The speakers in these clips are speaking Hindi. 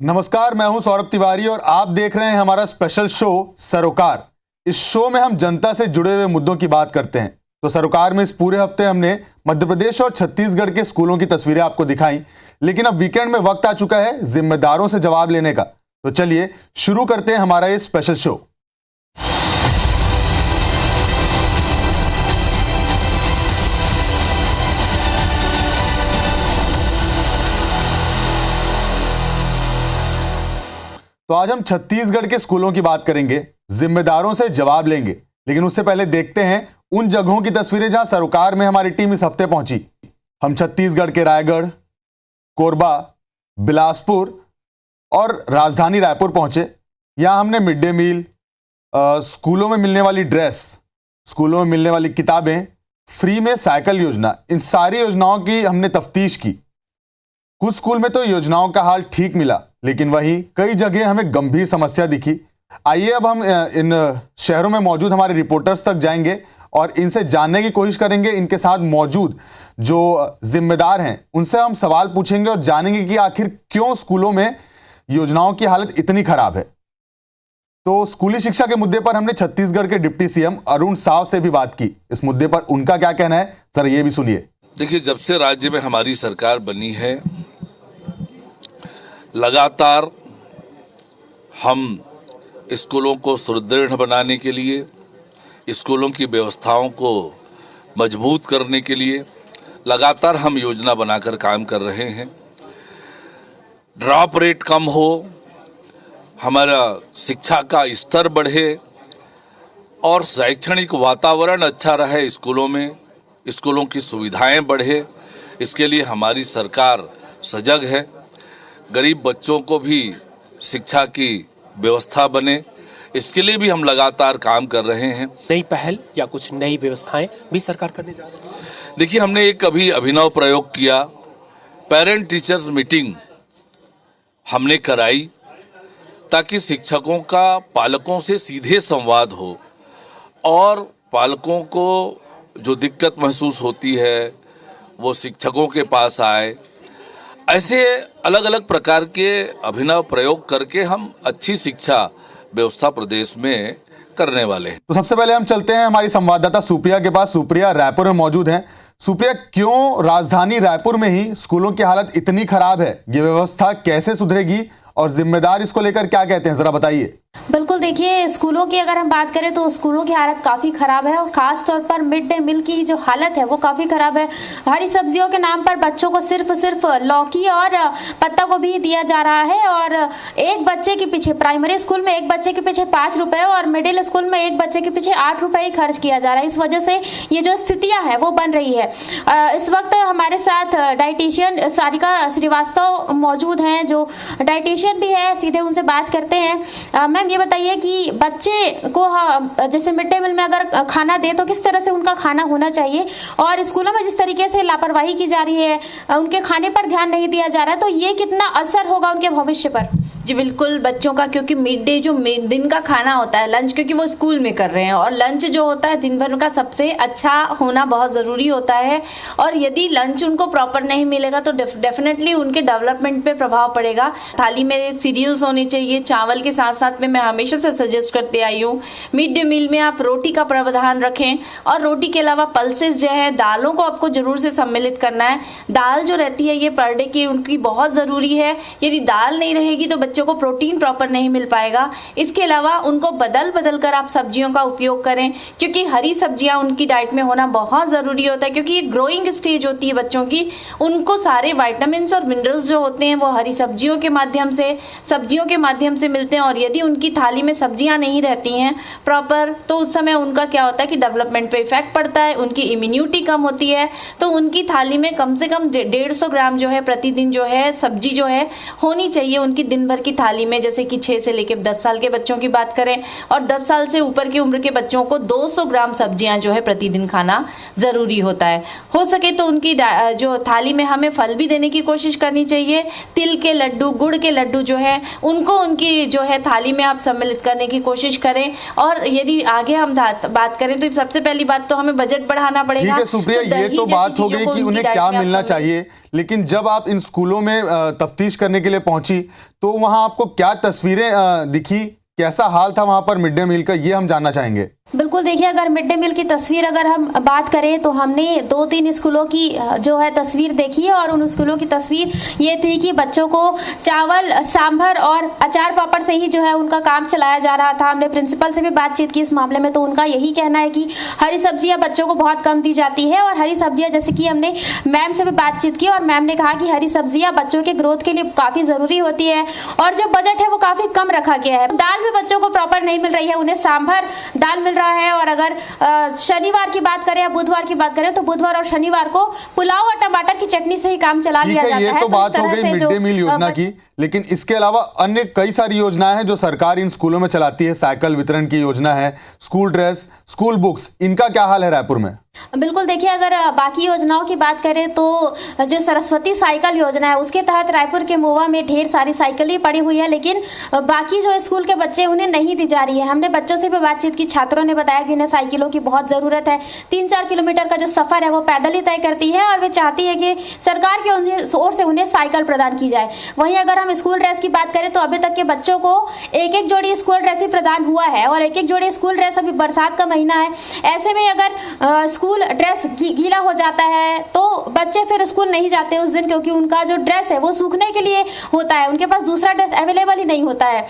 नमस्कार, मैं हूं सौरभ तिवारी और आप देख रहे हैं हमारा स्पेशल शो सरोकार। इस शो में हम जनता से जुड़े हुए मुद्दों की बात करते हैं। तो सरोकार में इस पूरे हफ्ते हमने मध्य प्रदेश और छत्तीसगढ़ के स्कूलों की तस्वीरें आपको दिखाई, लेकिन अब वीकेंड में वक्त आ चुका है जिम्मेदारों से जवाब लेने का। तो चलिए शुरू करते हैं हमारा ये स्पेशल शो। तो आज हम छत्तीसगढ़ के स्कूलों की बात करेंगे, जिम्मेदारों से जवाब लेंगे। लेकिन उससे पहले देखते हैं उन जगहों की तस्वीरें जहां सरोकार में हमारी टीम इस हफ्ते पहुंची। हम छत्तीसगढ़ के रायगढ़, कोरबा, बिलासपुर और राजधानी रायपुर पहुंचे। यहां हमने मिड डे मील, स्कूलों में मिलने वाली ड्रेस, स्कूलों में मिलने वाली किताबें, फ्री में साइकिल योजना, इन सारी योजनाओं की हमने तफ्तीश की। कुछ स्कूल में तो योजनाओं का हाल ठीक मिला, लेकिन वहीं कई जगह हमें गंभीर समस्या दिखी। आइए अब हम इन शहरों में मौजूद हमारे रिपोर्टर्स तक जाएंगे और इनसे जानने की कोशिश करेंगे। इनके साथ मौजूद जो जिम्मेदार हैं उनसे हम सवाल पूछेंगे और जानेंगे कि आखिर क्यों स्कूलों में योजनाओं की हालत इतनी खराब है। तो स्कूली शिक्षा के मुद्दे पर हमने छत्तीसगढ़ के डिप्टी सीएम अरुण साव से भी बात की। इस मुद्दे पर उनका क्या कहना है, जरा ये भी सुनिए। देखिए, जब से राज्य में हमारी सरकार बनी है, लगातार हम स्कूलों को सुदृढ़ बनाने के लिए, स्कूलों की व्यवस्थाओं को मजबूत करने के लिए लगातार हम योजना बनाकर काम कर रहे हैं। ड्रॉप रेट कम हो, हमारा शिक्षा का स्तर बढ़े और शैक्षणिक वातावरण अच्छा रहे स्कूलों में, स्कूलों की सुविधाएं बढ़े, इसके लिए हमारी सरकार सजग है। गरीब बच्चों को भी शिक्षा की व्यवस्था बने, इसके लिए भी हम लगातार काम कर रहे हैं। नई पहल या कुछ नई व्यवस्थाएं भी सरकार करने जा रही है। देखिए, हमने एक अभी अभिनव प्रयोग किया, पेरेंट टीचर्स मीटिंग हमने कराई ताकि शिक्षकों का पालकों से सीधे संवाद हो और पालकों को जो दिक्कत महसूस होती है वो शिक्षकों के पास आए। ऐसे अलग अलग प्रकार के अभिनव प्रयोग करके हम अच्छी शिक्षा व्यवस्था प्रदेश में करने वाले हैं। तो सबसे पहले हम चलते हैं हमारी संवाददाता सुप्रिया के पास। सुप्रिया रायपुर में मौजूद हैं। सुप्रिया, क्यों राजधानी रायपुर में ही स्कूलों की हालत इतनी खराब है? ये व्यवस्था कैसे सुधरेगी और जिम्मेदार इसको लेकर क्या कहते हैं, जरा बताइए। बिल्कुल, देखिए स्कूलों की अगर हम बात करें तो स्कूलों की हालत काफ़ी ख़राब है और ख़ास तौर पर मिड डे मील की जो हालत है वो काफ़ी ख़राब है। हरी सब्जियों के नाम पर बच्चों को सिर्फ लौकी और पत्ता गोभी दिया जा रहा है और एक बच्चे के पीछे, प्राइमरी स्कूल में एक बच्चे के पीछे 5 रुपये और मिडिल स्कूल में एक बच्चे के पीछे 8 रुपये ही खर्च किया जा रहा है। इस वजह से ये जो स्थितियाँ हैं वो बन रही है। इस वक्त हमारे साथ डाइटिशियन सारिका श्रीवास्तव मौजूद हैं, जो डाइटिशियन भी है। सीधे उनसे बात करते हैं। मैम, ये बताइए कि बच्चे को जैसे मिड डे मील में अगर खाना दे तो किस तरह से उनका खाना होना चाहिए, और स्कूलों में जिस तरीके से लापरवाही की जा रही है, उनके खाने पर ध्यान नहीं दिया जा रहा है, तो ये कितना असर होगा उनके भविष्य पर? जी बिल्कुल, बच्चों का, क्योंकि मिड डे जो दिन का खाना होता है, लंच, क्योंकि वो स्कूल में कर रहे हैं और लंच जो होता है दिन भर का सबसे अच्छा होना बहुत ज़रूरी होता है। और यदि लंच उनको प्रॉपर नहीं मिलेगा तो डेफिनेटली उनके डेवलपमेंट पे प्रभाव पड़ेगा। थाली में सीरियल्स होनी चाहिए, चावल के साथ साथ में मैं हमेशा से सजेस्ट करते आई हूँ मिड डे मील में आप रोटी का प्रावधान रखें और रोटी के अलावा पल्सेस जो है, दालों को आपको जरूर से सम्मिलित करना है। दाल जो रहती है ये पर डे की उनकी बहुत ज़रूरी है। यदि दाल नहीं रहेगी तो बच्चों को प्रोटीन प्रॉपर नहीं मिल पाएगा। इसके अलावा उनको बदल कर आप सब्जियों का उपयोग करें, क्योंकि हरी सब्जियां उनकी डाइट में होना बहुत ज़रूरी होता है, क्योंकि ये ग्रोइंग स्टेज होती है बच्चों की। उनको सारे विटामिन्स और मिनरल्स जो होते हैं वो हरी सब्जियों के माध्यम से मिलते हैं। और यदि उनकी थाली में सब्जियां नहीं रहती हैं प्रॉपर तो उस समय उनका क्या होता है कि डेवलपमेंट पे इफेक्ट पड़ता है, उनकी इम्यूनिटी कम होती है। तो उनकी थाली में कम से कम 150 ग्राम जो है प्रतिदिन जो है सब्जी जो है होनी चाहिए उनकी दिन भर की थाली में। जैसे कि 6 से लेकर 10 साल के बच्चों की बात करें और 10 साल से ऊपर की उम्र के बच्चों को 200 ग्राम सब्जियां जो है प्रतिदिन खाना ज़रूरी होता है। हो सके तो उनकी जो थाली में हमें फल भी देने की कोशिश करनी चाहिए। तिल के लड्डू, गुड़ के लड्डू जो है उनको उनकी जो है थाली में आप सम्मिलित करने की कोशिश करें। और यदि आगे हम बात करें तो सबसे पहली बात तो हमें बजट बढ़ाना पड़ेगा। ठीक है सुप्रिया, ये तो बात हो गई कि उन्हें क्या मिलना चाहिए, लेकिन जब आप इन स्कूलों में तफ्तीश करने के लिए पहुंची तो वहां आपको क्या तस्वीरें दिखी, कैसा हाल था वहां पर मिड डे मील का, ये हम जानना चाहेंगे। बिल्कुल, देखिए अगर मिड डे मील की तस्वीर अगर हम बात करें तो हमने 2-3 स्कूलों की जो है तस्वीर देखी है और उन स्कूलों की तस्वीर ये थी कि बच्चों को चावल, सांभर और अचार पापड़ से ही जो है उनका काम चलाया जा रहा था। हमने प्रिंसिपल से भी बातचीत की इस मामले में, तो उनका यही कहना है कि हरी सब्जियां बच्चों को बहुत कम दी जाती है और हरी सब्जियां, जैसे कि हमने मैम से भी बातचीत की और मैम ने कहा कि हरी सब्जियां बच्चों के ग्रोथ के लिए काफ़ी ज़रूरी होती है और जो बजट है वो काफ़ी कम रखा गया है। दाल भी बच्चों को प्रॉपर नहीं मिल रही है, उन्हें सांभर दाल मिल रहा है और अगर शनिवार की बात करें या बुधवार की बात करें तो बुधवार और शनिवार को पुलाव और टमाटर की चटनी से ही काम चला लिया जाता है। ये तो बात हो गई मिड डे मील योजना की, लेकिन इसके अलावा अन्य कई सारी योजनाएं हैं जो सरकार इन स्कूलों में चलाती है। साइकिल वितरण की योजना है, स्कूल ड्रेस, स्कूल बुक्स, इनका क्या हाल है रायपुर में? बिल्कुल, देखिए अगर बाकी योजनाओं की बात करें तो जो सरस्वती साइकिल योजना है उसके तहत रायपुर के मोवा में ढेर सारी साइकिलें पड़ी हुई है, लेकिन बाकी जो स्कूल के बच्चे उन्हें नहीं दी जा रही है। हमने बच्चों से भी बातचीत की, छात्रों ने बताया कि उन्हें साइकिलों की बहुत ज़रूरत है। 3-4 किलोमीटर का जो सफ़र है वो पैदल ही तय करती है और वे चाहती है कि सरकार की ओर से उन्हें साइकिल प्रदान की जाए। वहीं अगर हम स्कूल ड्रेस की बात करें तो अभी तक के बच्चों को एक जोड़ी स्कूल ड्रेस ही प्रदान हुआ है और एक जोड़ी स्कूल ड्रेस, अभी बरसात का महीना है, ऐसे में अगर स्कूल ड्रेस गीला हो जाता है तो बच्चे फिर स्कूल नहीं जाते उस दिन, क्योंकि उनका जो ड्रेस है वो सूखने के लिए होता है, उनके पास दूसरा ड्रेस अवेलेबल ही नहीं होता है।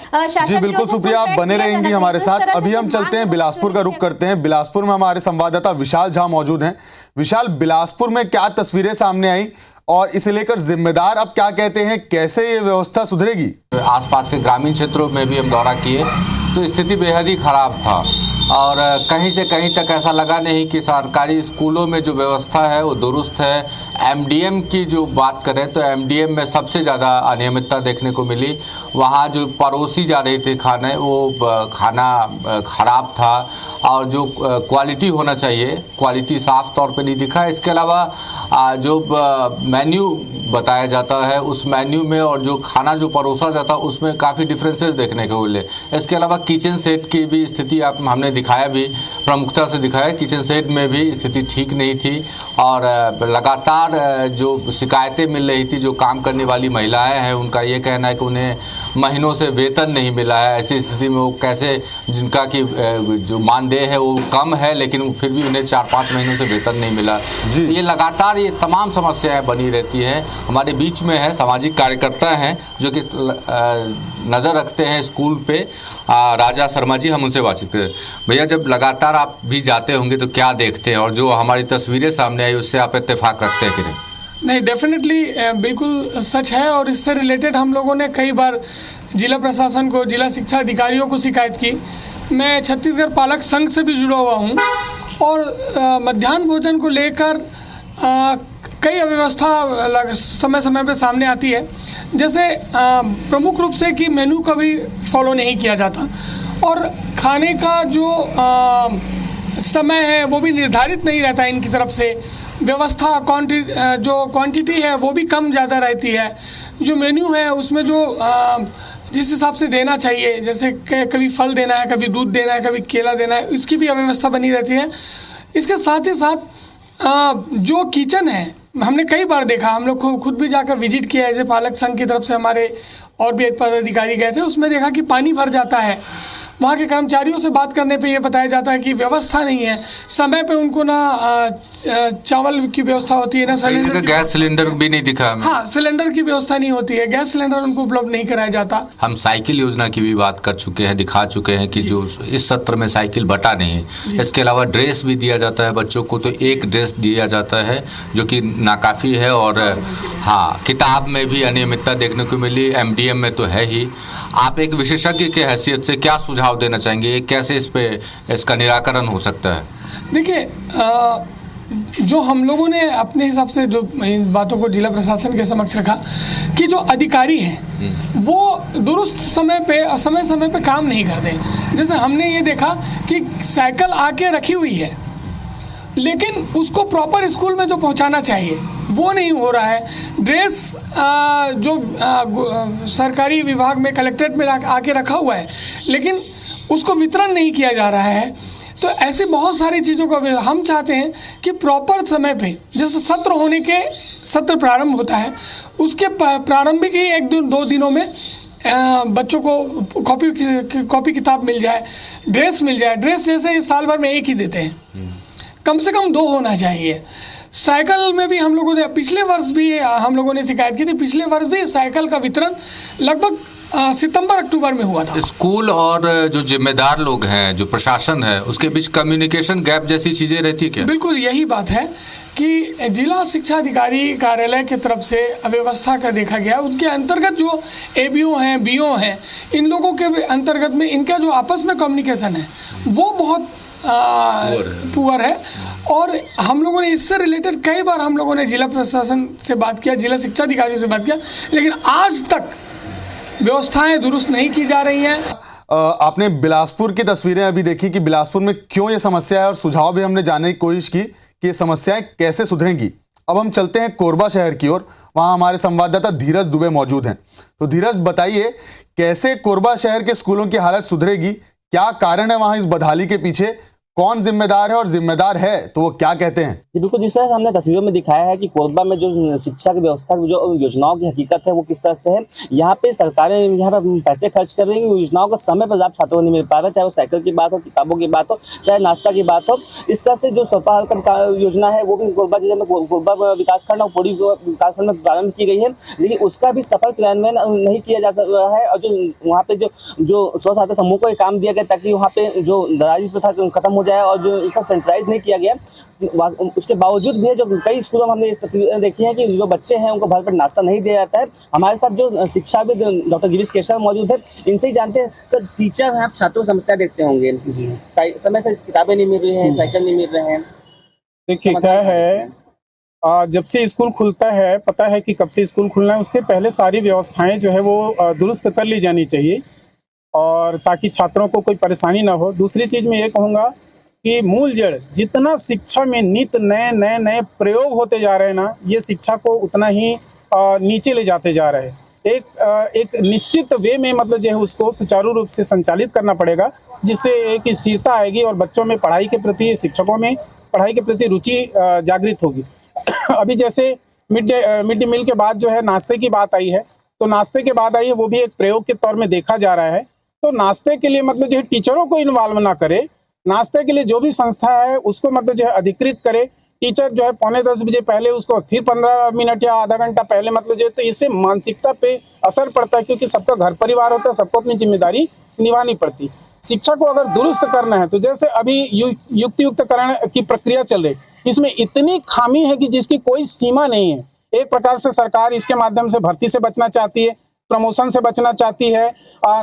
जी बिल्कुल सुप्रिया, आप बने रहेंगी हमारे साथ। अभी हम चलते हैं बिलासपुर का रुख करते हैं। बिलासपुर में हमारे संवाददाता विशाल झा मौजूद हैं। विशाल, बिलासपुर में क्या तस्वीरें सामने आई और इसे लेकर जिम्मेदार अब क्या कहते हैं, कैसे ये व्यवस्था सुधरेगी? आसपास के ग्रामीण क्षेत्रों में भी हम दौरा किए तो स्थिति बेहद ही खराब था और कहीं से कहीं तक ऐसा लगा नहीं कि सरकारी स्कूलों में जो व्यवस्था है वो दुरुस्त है। एमडीएम की जो बात करें तो एमडीएम में सबसे ज़्यादा अनियमितता देखने को मिली। वहाँ जो परोसी जा रही थी खाने, वो खाना ख़राब था और जो क्वालिटी होना चाहिए क्वालिटी साफ तौर पे नहीं दिखा। इसके अलावा जो मेन्यू बताया जाता है उस मेन्यू में और जो खाना जो परोसा जाता है उसमें काफ़ी डिफरेंसेस देखने को मिले। इसके अलावा किचन सेट की भी स्थिति हमने दिखाया, भी प्रमुखता से दिखाया। किचन सेट में भी स्थिति ठीक नहीं थी और लगातार जो शिकायतें मिल रही थी, जो काम करने वाली महिलाएं हैं उनका ये कहना है कि उन्हें महीनों से वेतन नहीं मिला है। ऐसी स्थिति में वो कैसे, जिनका कि जो मानदेय है वो कम है लेकिन फिर भी उन्हें 4-5 महीनों से वेतन नहीं मिला। ये लगातार ये तमाम समस्याएं बनी रहती है। हमारे बीच में है सामाजिक कार्यकर्ता हैं जो कि नज़र रखते हैं स्कूल पे, राजा शर्मा जी, हम उनसे बातचीत करें। भैया, जब लगातार आप भी जाते होंगे तो क्या देखते हैं और जो हमारी तस्वीरें सामने आई उससे आप इत्तेफाक रखते हैं कि नहीं? नहीं, डेफिनेटली बिल्कुल सच है और इससे रिलेटेड हम लोगों ने कई बार जिला प्रशासन को, जिला शिक्षा अधिकारियों को शिकायत की। मैं छत्तीसगढ़ पालक संघ से भी जुड़ा हुआ हूँ और मध्याह्न भोजन को लेकर कई अव्यवस्था समय समय पे सामने आती है। जैसे प्रमुख रूप से कि मेनू का भी फॉलो नहीं किया जाता और खाने का जो समय है वो भी निर्धारित नहीं रहता इनकी तरफ से। व्यवस्था जो क्वांटिटी है वो भी कम ज़्यादा रहती है। जो मेन्यू है उसमें जो जिस हिसाब से देना चाहिए, जैसे कभी फल देना है, कभी दूध देना है, कभी केला देना है, इसकी भी अव्यवस्था बनी रहती है। इसके साथ ही साथ जो किचन है, हमने कई बार देखा, हम लोग खुद भी जाकर विजिट किया एज ए पालक संघ की तरफ से, हमारे और भी एक पदाधिकारी गए थे, उसमें देखा कि पानी भर जाता है। वहाँ के कर्मचारियों से बात करने पे ये बताया जाता है कि व्यवस्था नहीं है, समय पे उनको ना चावल की व्यवस्था होती है, ना सिलेंडर, गैस सिलेंडर भी नहीं दिखा हमें। हाँ, सिलेंडर की व्यवस्था नहीं होती है, गैस सिलेंडर उनको उपलब्ध नहीं कराया जाता। हम साइकिल योजना की भी बात कर चुके हैं, दिखा चुके हैं कि जो इस सत्र में साइकिल बटा नहीं है। इसके अलावा ड्रेस भी दिया जाता है बच्चों को, तो एक ड्रेस दिया जाता है जो कि नाकाफ़ी है। और हाँ, किताब में भी अनियमितता देखने को मिली, एमडीएम में तो है ही। आप एक विशेषज्ञ की हैसियत से क्या सुझाव देना चाहेंगे, कैसे इसका निराकरण हो सकता है? देखिए, जो हम लोगों ने अपने हिसाब से जो इन बातों को जिला प्रशासन के समक्ष रखा कि जो अधिकारी हैं वो दुरुस्त समय पे काम नहीं करते। जैसे हमने ये देखा कि साइकिल आके रखी हुई है लेकिन उसको प्रॉपर स्कूल में जो पहुंचाना चाहिए वो नहीं हो रहा है। ड्रेस जो सरकारी विभाग में, कलेक्ट्रेट में आके रखा हुआ है लेकिन उसको वितरण नहीं किया जा रहा है। तो ऐसी बहुत सारी चीज़ों का हम चाहते हैं कि प्रॉपर समय पे, जैसे सत्र प्रारंभ होता है उसके प्रारंभिक ही 1-2 दिनों में बच्चों को कॉपी किताब मिल जाए, ड्रेस मिल जाए। ड्रेस जैसे साल भर में एक ही देते हैं, कम से कम 2 होना चाहिए। साइकिल में भी हम लोगों ने पिछले वर्ष भी हम लोगों ने शिकायत की थी, पिछले वर्ष भी साइकिल का वितरण लगभग सितंबर-अक्टूबर में हुआ था। स्कूल और जो जिम्मेदार लोग हैं, जो प्रशासन है, उसके बीच कम्युनिकेशन गैप जैसी चीजें रहती क्या? बिल्कुल यही बात है कि जिला शिक्षा अधिकारी कार्यालय की तरफ से अव्यवस्था का देखा गया। उनके अंतर्गत जो एबीओ हैं, बीओ हैं, इन लोगों के अंतर्गत में इनका जो आपस में कम्युनिकेशन है वो बहुत पुअर है। और हम लोगों ने इससे रिलेटेड कई बार हम लोगों ने जिला प्रशासन से बात किया, जिला शिक्षा अधिकारियों से बात किया, लेकिन आज तक व्यवस्थाएं दुरुस्त नहीं की जा रही हैं। आपने बिलासपुर की तस्वीरें अभी देखी कि बिलासपुर में क्यों ये समस्या है, और सुझाव भी हमने जानने की कोशिश की कि ये समस्याएं कैसे सुधरेंगी। अब हम चलते हैं कोरबा शहर की ओर, वहां हमारे संवाददाता धीरज दुबे मौजूद हैं। तो धीरज, बताइए कैसे कोरबा शहर के स्कूलों की हालत सुधरेगी, क्या कारण है वहां इस बदहाली के पीछे, कौन जिम्मेदार है, और जिम्मेदार है तो वो क्या कहते हैं? जी बिल्कुल, जिस तरह से हमने तस्वीरों में दिखाया है कि कोरबा में जो शिक्षा की व्यवस्था की जो योजनाओं की हकीकत है वो किस तरह से है। यहाँ पे सरकारें यहाँ पर पैसे खर्च कर रही हैं, योजनाओं का समय पर आप छात्रों को नहीं मिल पा रहा, चाहे वो साइकिल की बात हो, किताबों की बात हो, चाहे नाश्ता की बात हो। इस तरह से जो स्वपाल का योजना है वो भी कोरबा जिले में, कोरबा विकासखंड और पूरी विकासखंड में प्रारंभ की गई है, लेकिन उसका भी सफल क्रियान्वयन नहीं किया जा रहा है। और जो वहाँ पे जो स्व सहायता समूह को काम दिया गया ताकि वहाँ पे जो दराजी प्रथा खत्म हो जाए और जो इसका सेंट्रलाइज नहीं किया गया, उसके बावजूद भी जो कई स्कूलों में हमने इस तस्वीरें देखी है कि जो बच्चे हैं उनको भर पेट नाश्ता नहीं दिया जाता है। हमारे साथ जो शिक्षाविद डॉक्टर गिरीश केशव मौजूद है, इनसे ही जानते हैं। सर, टीचर हैं, आप छात्रों की समस्या देखते होंगे जी, समय से किताबें नहीं मिल रही हैं, साइकिल नहीं मिल रहे हैं। देखिए क्या है, जब से स्कूल खुलता है, पता है कि कब से स्कूल खुलना है, उसके पहले सारी व्यवस्थाएं जो है वो दुरुस्त कर ली जानी चाहिए, और ताकि छात्रों को कोई परेशानी ना हो। दूसरी चीज़ मैं ये कहूँगा कि मूल जड़ जितना शिक्षा में नित नए प्रयोग होते जा रहे हैं ना, ये शिक्षा को उतना ही नीचे ले जाते जा रहे हैं। एक निश्चित वे में मतलब जो है उसको सुचारू रूप से संचालित करना पड़ेगा, जिससे एक स्थिरता आएगी और बच्चों में पढ़ाई के प्रति, शिक्षकों में पढ़ाई के प्रति रुचि जागृत होगी। अभी जैसे मिड डे मील के बाद जो है नाश्ते की बात आई है, तो नाश्ते के बाद आई है वो भी एक प्रयोग के तौर में देखा जा रहा है। तो नाश्ते के लिए मतलब जो है टीचरों को इन्वॉल्व ना करे, नाश्ते के लिए जो भी संस्था है उसको मतलब जो है अधिकृत करे। टीचर जो है 9:45 बजे पहले उसको फिर 15 मिनट या आधा घंटा पहले मतलब जो है, तो इससे मानसिकता पे असर पड़ता है, क्योंकि सबका घर परिवार होता है, सबको अपनी जिम्मेदारी निभानी पड़ती। शिक्षा को अगर दुरुस्त करना है तो जैसे अभी युक्तियुक्तकरण की प्रक्रिया चल रही, इसमें इतनी खामी है कि जिसकी कोई सीमा नहीं है। एक प्रकार से सरकार इसके माध्यम से भर्ती से बचना चाहती है, प्रमोशन से बचना चाहती है।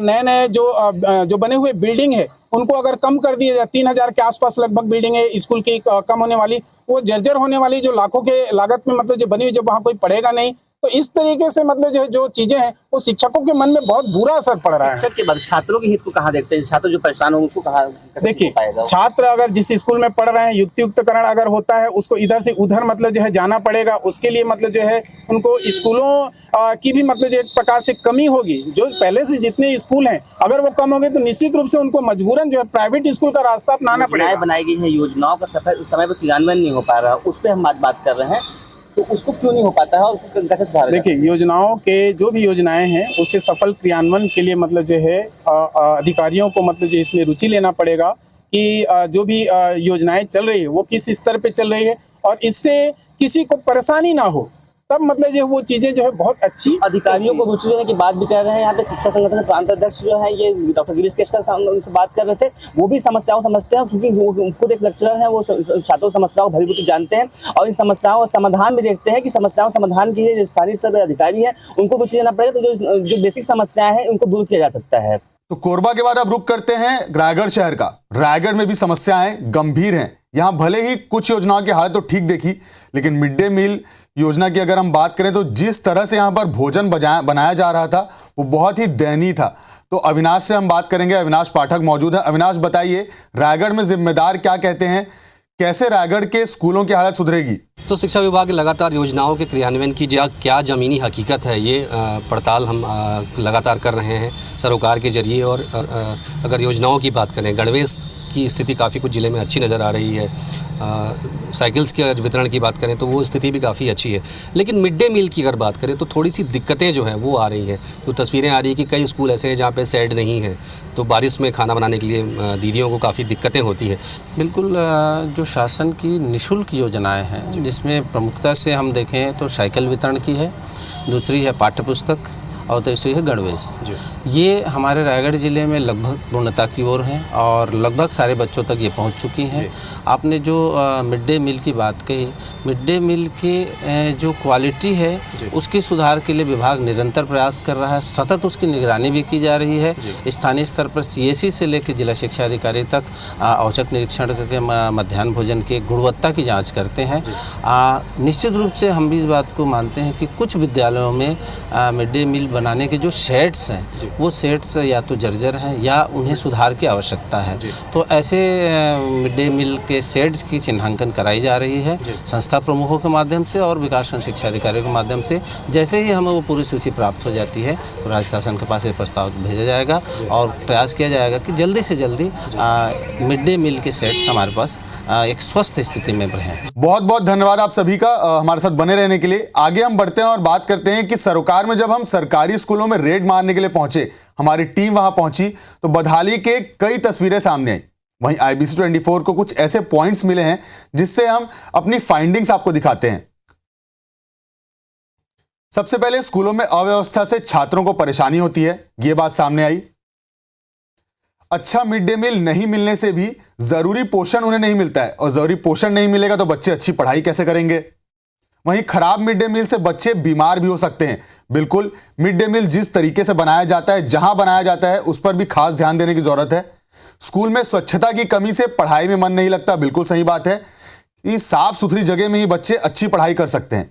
नए जो बने हुए बिल्डिंग है उनको अगर कम कर दिया जाए, 3000 के आसपास लगभग बिल्डिंग है स्कूल की कम होने वाली, वो जर्जर होने वाली जो लाखों के लागत में मतलब जो बनी हुई, जब वहाँ कोई पढ़ेगा नहीं, तो इस तरीके से मतलब जो चीजें हैं वो शिक्षकों के मन में बहुत बुरा असर पड़ रहा है। शिक्षक के बाद छात्रों के हित को कहाँ देखते हैं? छात्र जो परेशान हो उसको कहाँ? देखिए, छात्र अगर जिस स्कूल में पढ़ रहे हैं, युक्तियुक्तकरण अगर होता है, उसको इधर से उधर मतलब जो है जाना पड़ेगा। उसके लिए मतलब जो है उनको स्कूलों की भी मतलब जो एक प्रकार से कमी होगी। जो पहले से जितने स्कूल हैं अगर वो कम हो गए तो निश्चित रूप से उनको मजबूरन जो है प्राइवेट स्कूल का रास्ता अपनाना पड़ेगा। बनाई गई है योजनाओं का समय पर क्रियान्वयन नहीं हो पा रहा, उस पर हम बात कर रहे हैं, तो उसको क्यों नहीं हो पाता है और उसको कैसे सुधारा? देखिए, योजनाओं के जो भी योजनाएं हैं उसके सफल क्रियान्वयन के लिए मतलब जो है अधिकारियों को मतलब जो इसमें रुचि लेना पड़ेगा कि जो भी योजनाएं चल रही है वो किस स्तर पे चल रही है और इससे किसी को परेशानी ना हो, तब मतलब जो वो चीजें जो है बहुत अच्छी। अधिकारियों को रुचि लेने की बात भी कर रहे हैं। यहाँ पे शिक्षा संगठन के प्रांत अध्यक्ष जो है ये डॉक्टर गिरीश केशकर उनसे बात कर रहे थे, वो भी समस्याओं समझते हैं, क्योंकि खुद एक लेक्चरर है, वो छात्रों की समस्याओं को भलीभांति जानते हैं और इन समस्याओं का समाधान भी देखते हैं कि समस्याओं समाधान के लिए जो स्थानीय स्तर पर अधिकारी है उनको रुचि लेना पड़ेगा, तो जो बेसिक समस्याएं हैं उनको दूर किया जा सकता है। तो कोरबा के बाद अब रुक करते हैं रायगढ़ शहर का। रायगढ़ में भी समस्याएं गंभीर हैं। यहाँ भले ही कुछ योजनाओं की हालत तो ठीक देखी, लेकिन मिड डे मील योजना की अगर हम बात करें तो जिस तरह से यहाँ पर भोजन बनाया जा रहा था वो बहुत ही दयनीय था। तो अविनाश से हम बात करेंगे। अविनाश पाठक मौजूद है। अविनाश, बताइए रायगढ़ में जिम्मेदार क्या कहते हैं, कैसे रायगढ़ के स्कूलों की हालत सुधरेगी? तो शिक्षा विभाग की लगातार योजनाओं के क्रियान्वयन की क्या ज़मीनी हकीकत है, ये पड़ताल हम लगातार कर रहे हैं सरोकार के जरिए। और अगर योजनाओं की बात करें, गणवेश की स्थिति काफ़ी कुछ ज़िले में अच्छी नज़र आ रही है। साइकिल्स के अगर वितरण की बात करें तो वो स्थिति भी काफ़ी अच्छी है। लेकिन मिड डे मील की अगर बात करें तो थोड़ी सी दिक्कतें जो हैं वो आ रही हैं। जो तस्वीरें आ रही है कि कई स्कूल ऐसे हैं जहाँ पे शेड नहीं है, तो बारिश में खाना बनाने के लिए दीदियों को काफ़ी दिक्कतें होती है। बिल्कुल, जो शासन की निःशुल्क योजनाएं हैं जिसमें प्रमुखता से हम देखें तो साइकिल वितरण की है, दूसरी है पाठ्य पुस्तक और तीसरी है गणवेश। ये हमारे रायगढ़ ज़िले में लगभग पूर्णता की ओर हैं और लगभग सारे बच्चों तक ये पहुंच चुकी हैं। आपने जो मिड डे मील की बात कही, मिड डे मील की जो क्वालिटी है उसके सुधार के लिए विभाग निरंतर प्रयास कर रहा है, सतत उसकी निगरानी भी की जा रही है। स्थानीय स्तर पर CSE से लेकर जिला शिक्षा अधिकारी तक औचक निरीक्षण करके मध्याह्न भोजन की गुणवत्ता की जाँच करते हैं। निश्चित रूप से हम भी इस बात को मानते हैं कि कुछ विद्यालयों में मिड डे मील बनाने के जो शेड्स हैं वो शेड्स या तो जर्जर हैं या उन्हें सुधार की आवश्यकता है। तो ऐसे मिड डे मील के शेड्स की चिन्हांकन कराई जा रही है संस्था प्रमुखों के माध्यम से और विकासखंड शिक्षा अधिकारियों के माध्यम से। जैसे ही हमें वो पूरी सूची प्राप्त हो जाती है तो राज्य शासन के पास ये प्रस्ताव भेजा जाएगा और प्रयास किया जाएगा कि जल्दी से जल्दी मिड डे मील के शेड्स हमारे पास एक स्वस्थ स्थिति में रहें। बहुत बहुत धन्यवाद आप सभी का हमारे साथ बने रहने के लिए। आगे हम बढ़ते हैं और बात करते हैं कि सरोकार में जब हम सरकारी स्कूलों में रेड मारने के लिए पहुंचे, हमारी टीम वहां पहुंची तो बदहाली के कई तस्वीरें सामने आई। वहीं IBC 24 को कुछ ऐसे पॉइंट्स मिले हैं जिससे हम अपनी फाइंडिंग्स आपको दिखाते हैं। सबसे पहले स्कूलों में अव्यवस्था से छात्रों को परेशानी होती है, यह बात सामने आई। अच्छा मिड डे मील नहीं मिलने से भी जरूरी पोषण उन्हें नहीं मिलता है और जरूरी पोषण नहीं मिलेगा तो बच्चे अच्छी पढ़ाई कैसे करेंगे। वहीं खराब मिड डे मील से बच्चे बीमार भी हो सकते हैं। बिल्कुल, मिड डे मील जिस तरीके से बनाया जाता है, जहां बनाया जाता है, उस पर भी खास ध्यान देने की जरूरत है। स्कूल में स्वच्छता की कमी से पढ़ाई में मन नहीं लगता, बिल्कुल सही बात है कि साफ सुथरी जगह में ही बच्चे अच्छी पढ़ाई कर सकते हैं।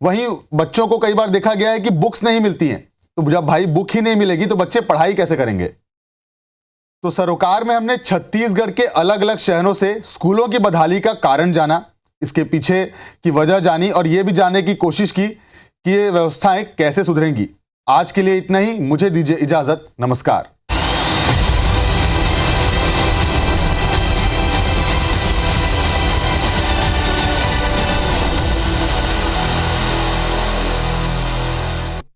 वहीं बच्चों को कई बार देखा गया है कि बुक्स नहीं मिलती हैं, तो जब भाई बुक ही नहीं मिलेगी तो बच्चे पढ़ाई कैसे करेंगे। तो सरोकार में हमने छत्तीसगढ़ के अलग अलग शहरों से स्कूलों की बदहाली का कारण जाना, इसके पीछे की वजह जानी और यह भी जानने की कोशिश की कि ये व्यवस्थाएं कैसे सुधरेंगी। आज के लिए इतना ही, मुझे दीजिए इजाजत, नमस्कार।